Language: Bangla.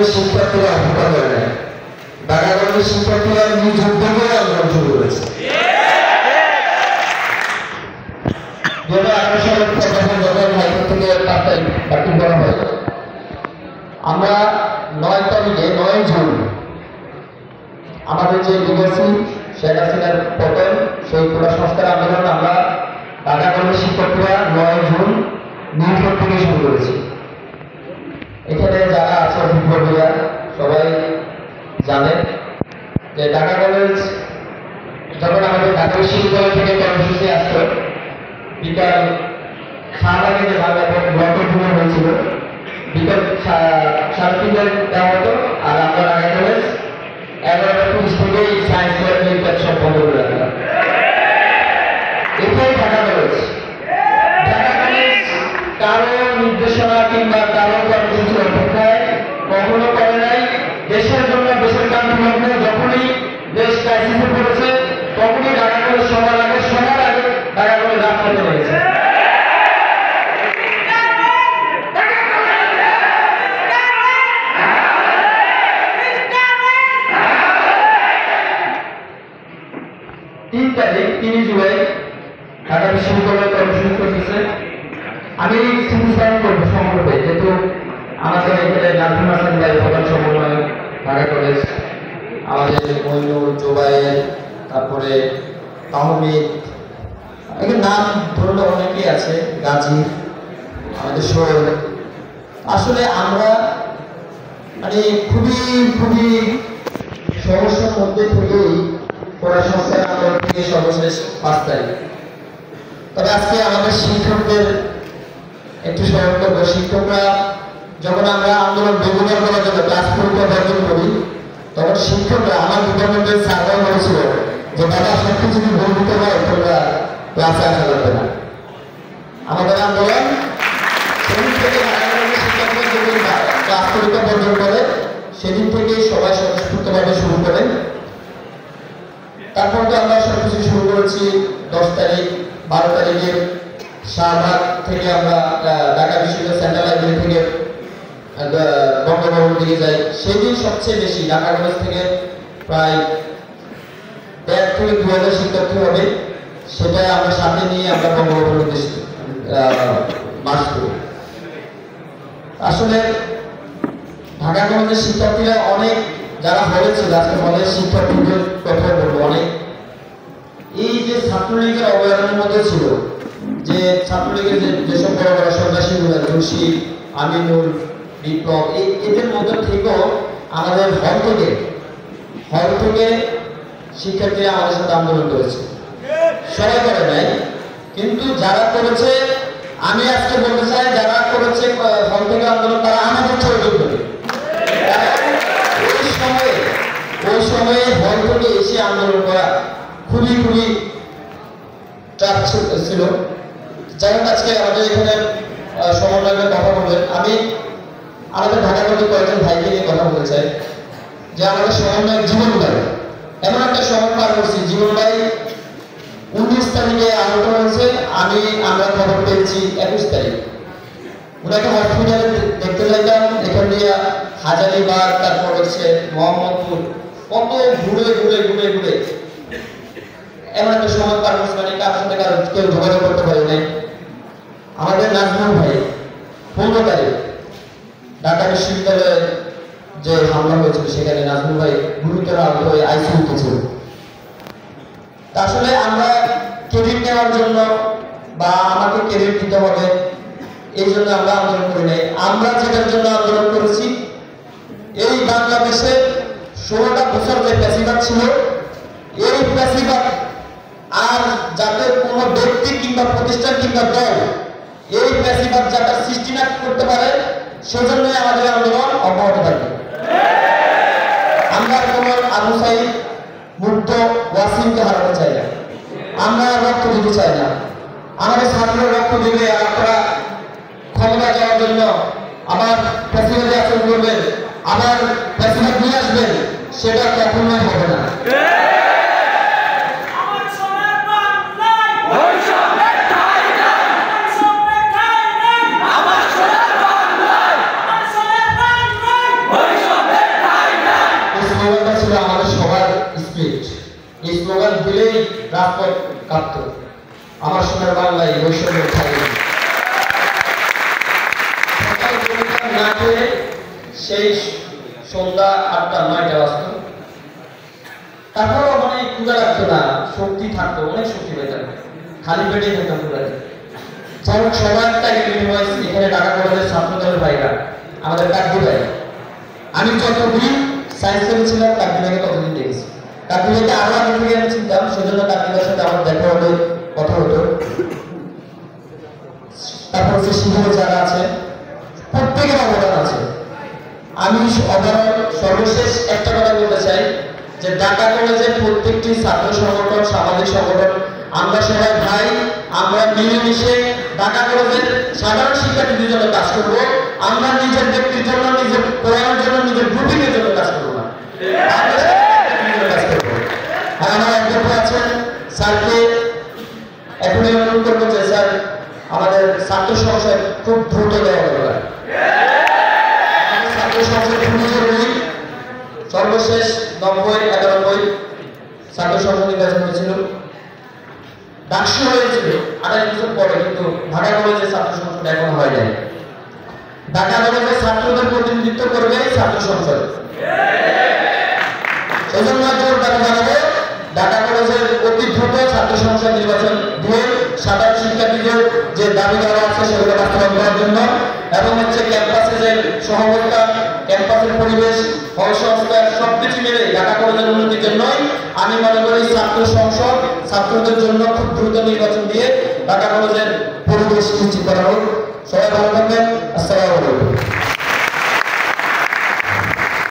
কলেজের শিক্ষার্থীরা অপেক্ষা করে নেয়, ঢাকা কলেজের শিক্ষার্থীরা নিজ উদ্যোগে আন্দোলন শুরু করেছে। 2018 সালের যখন হাইকোর্ট থেকে বাতিল করা হয়, আমরা 9 তারিখে 9 জুন আমাদের যে লিগাসি শেখ হাসিনার পতন সেই পুরো সংস্কার আন্দোলন আমরা ঢাকা কলেজের শিক্ষার্থীরা 9 জুন নীলক্ষেত থেকে শুরু করেছি। এখানে যারা আছে অভিভাবকরা সবাই জানেন যে ঢাকা কলেজ যখন আমাদের ঢাকা বিশ্ববিদ্যালয় থেকে কর্মসূচি আসতো, বিকাল 7:30 যে বাংলা গণতন্ত্র হয়েছিল, বিকাল 3:30 দেওয়া হতো। আর আমরা ঢাকা কলেজ 11:20 থেকে সায়েন্স ল্যাব সব বন্ধ করে রাখলাম। এটাই ঢাকা কলেজ। ঢাকা কলেজ কারো নির্দেশনা কিংবা কারো কর্মসূচির অপেক্ষায় কখনো করে নাই। দেশের জন্য দেশের কান্তি যখনই দেশ ক্রাইসিসে পড়েছে তখনই ঢাকা কলেজ সবার আগে ঢাকা কলেজ রাস্তায় রয়েছে। তারিখ 3 জুলাই ঢাকা বিশ্ববিদ্যালয় কর্মসূচি করতেছে। আমি স্মরণ করবো সংক্ষেপে, যেহেতু আমাদের এখানে নাজমুল হাসান ভাই প্রধান সমন্বয়ক ঢাকা কলেজ, আমাদের মইনুর, জোবায়ের, তারপরে তাহমিদ, এখানে নাম ধরলে অনেকেই আছে, গাজী, আমাদের সোহেল। আসলে আমরা মানে খুবই সমস্যার মধ্যে থেকেই সংস্কার আন্দোলন থেকে সর্বশেষ 5 তারিখ। তবে আজকে আমাদের শিক্ষকদের একটু স্মরণ করব। শিক্ষকরা যখন আমরা আন্দোলন বেগুনের করার জন্য ক্লাস পরীক্ষা বর্জন করি, তখন শিক্ষকরা আমার ডিপার্টমেন্টের সার্ভে করেছিল যে দাদা সবকিছু যদি ভুল দিতে হয় তোমরা ক্লাসে আসা যাবে না। আমাদের আন্দোলন সেদিন থেকে শিক্ষকরা যদি ক্লাস পরীক্ষা বর্জন করে সেদিন থেকে সবাই স্বতঃস্ফূর্তভাবে শুরু করেন। তারপর তো আমরা সবকিছু শুরু করেছি 10 তারিখ। 12 তারিখে শাহবাগ থেকে আমরা ঢাকা বিশ্ববিদ্যালয় সেন্ট্রাল লাইব্রেরি থেকে বঙ্গভবন দিকে যাই। সেদিন সবচেয়ে বেশি ঢাকা কলেজ থেকে প্রায় 1,500 থেকে 2,000 শিক্ষার্থী হবে, সেটা আমরা সাথে নিয়ে আমরা বঙ্গভবনের উদ্দেশ্যে মার্চ করি। আসলে ঢাকা কলেজের শিক্ষার্থীরা অনেক, যারা হয়েছিল আজকে হলের শিক্ষার্থীদের কথা বলবো, অনেক এই যে ছাত্রলীগের অবদানের মধ্যে ছিল, যে ছাত্রলীগের যেসব বড় বড় সন্ত্রাসীগুলো জোশী, আমিনুল, বিপ্লব, এদের মধ্যে থেকেও আমাদের হল থেকে শিক্ষার্থীরা আমাদের সাথে আন্দোলন করেছে। সবাই করে নাই, কিন্তু যারা করেছে, আমি আজকে বলতে চাই, যারা করেছে হল থেকে আন্দোলন তারা আমাদের সহযোগ করে। ওই সময়ে হল থেকে এসে আন্দোলন করা খুবই চাপ ছিল। যাই হোক, আজকে আমাদের এখানে সমন্বয়ের কথা বলবেন। আমি আমাদের ঢাকা কলেজের কয়েকজন ভাইকে নিয়ে কথা বলতে চাই যে আমাদের সমন্বয়ক জীবন ভাই, এমন একটা সময় পার করছি। জীবন ভাই 19 তারিখে আহত হয়েছে, আমরা খবর পেয়েছি 21 তারিখ। ওনাকে হসপিটালে দেখতে যাইতাম, এখান দিয়ে হাজারীবাগ, তারপর হচ্ছে মোহাম্মদপুর, কত ঘুরে এমন একটা সময় পার করছে, মানে কার সাথে কেউ যোগাযোগ করতে পারে নাই। আমাদের নাজমুল ভাই 15 তারিখ ঢাকা বিশ্ববিদ্যালয়ে যে হামলা হয়েছিল, সেখানে নাজমুল ভাই গুরুতর আহত হয়ে আইসিইউতে ছিল। আসলে আমরা ক্রেডিট নেওয়ার জন্য বা আমাকে ক্রেডিট দিতে হবে এই জন্য আমরা আন্দোলন করি নাই। আমরা যেটার জন্য আন্দোলন করেছি, এই বাংলাদেশে 16টা বছর যে প্যাসিভাগ ছিল, এই প্যাসিভাগ আর যাতে কোনো ব্যক্তি কিংবা প্রতিষ্ঠান কিংবা দল এই প্যাসিভাগ যাতে সৃষ্টি না করতে পারে, সেজন্যই আমাদের আন্দোলন অব্যাহত থাকবে। আমরা কোনো আবু সাইদ, মুগ্ধ, ওয়াসিমকে হারাতে চাই না, আমরা রক্ত দিতে চাই না। আমাদের ছাত্ররা রক্ত দিলে আপনারা ক্ষমতা যাওয়ার জন্য আবার প্যাসিভাগে আচরণ করবেন, আবার প্যাসিভাগ নিয়ে আসবেন, সেটা কখনোই হবে না। এই স্লোগান দিলেই রাজপথ কাঁপত। আমার সোনার বাংলায় বৈষম্য থাকে না খেয়ে সেই সন্ধ্যা 8টা-9টা বাজত। তারপরও মানে ক্ষুধা লাগতো না, শক্তি থাকতো, অনেক শক্তি পেতাম, খালি পেটে খেতাম পুরা। যেমন সবার টাইম এখানে ঢাকা কলেজের ছাত্রদলের ভাইরা আমাদের কাকদি ভাই, আমি যতদিন সায়েন্স করেছিলাম কাকদিভাইকে ততদিন দেখেছি। কাকদিভাইকে আরো আগে থেকে আমি চিনতাম, সেজন্য কাকদিভাইয়ের সাথে আমার দেখা হলে কথা হতো। তারপর যে শিবিরে যারা আছে প্রত্যেকের অবদান আছে। আমি সর্বশেষ একটা কথা বলতে চাই যে ঢাকা কলেজের প্রত্যেকটি ছাত্র সংগঠন, সামাজিক সংগঠন, আমরা সবাই ভাই, আমরা মিলেমিশে ঢাকা কলেজের সাধারণ শিক্ষার্থীদের জন্য কাজ করব। আমরা নিজের ব্যক্তির জন্য, নিজের পড়ানোর জন্য, নিজের গ্রুপিংয়ের জন্য কাজ করবো না, কাজ করবো। আর আমার অধ্যক্ষ আছেন, স্যারকে এখনই অনুরোধ করবো যে স্যার আমাদের ছাত্র সংসদ খুব দ্রুত দেওয়া দরকার। ছাত্র সংসদ খুবই জরুরি। সর্বশেষ 90-91 ছাত্র সংসদ নির্বাচন হয়েছিল, ডাকসু হয়েছিল 28 বছর পরে, কিন্তু ঢাকা কলেজের ছাত্র সংসদ এখনো হয় নাই। ঢাকা কলেজের ছাত্রদের প্রতিনিধিত্ব করবে ছাত্র সংসদ। সেজন্য জোর দাবি জানাবো ঢাকা কলেজের অতি দ্রুত ছাত্র সংসদ নির্বাচন দিয়ে সাধারণ শিক্ষার্থীদের যে দাবি দেওয়া আছে সেগুলো বাস্তবায়ন করার জন্য, এবং ক্যাম্পাসে যে সহবর্তা, ক্যাম্পাসের পরিবেশ, হল সংস্কার সবকিছু মিলে ঢাকা কলেজের উন্নতির জন্যই আমি মনে করি ছাত্র সংসদ ছাত্রদের জন্য খুব দ্রুত নির্বাচন দিয়ে ঢাকা কলেজের পরিবেশ নিশ্চিত করা হোক। সবাই ভালো থাকবেন। আসসালামু আলাইকুম।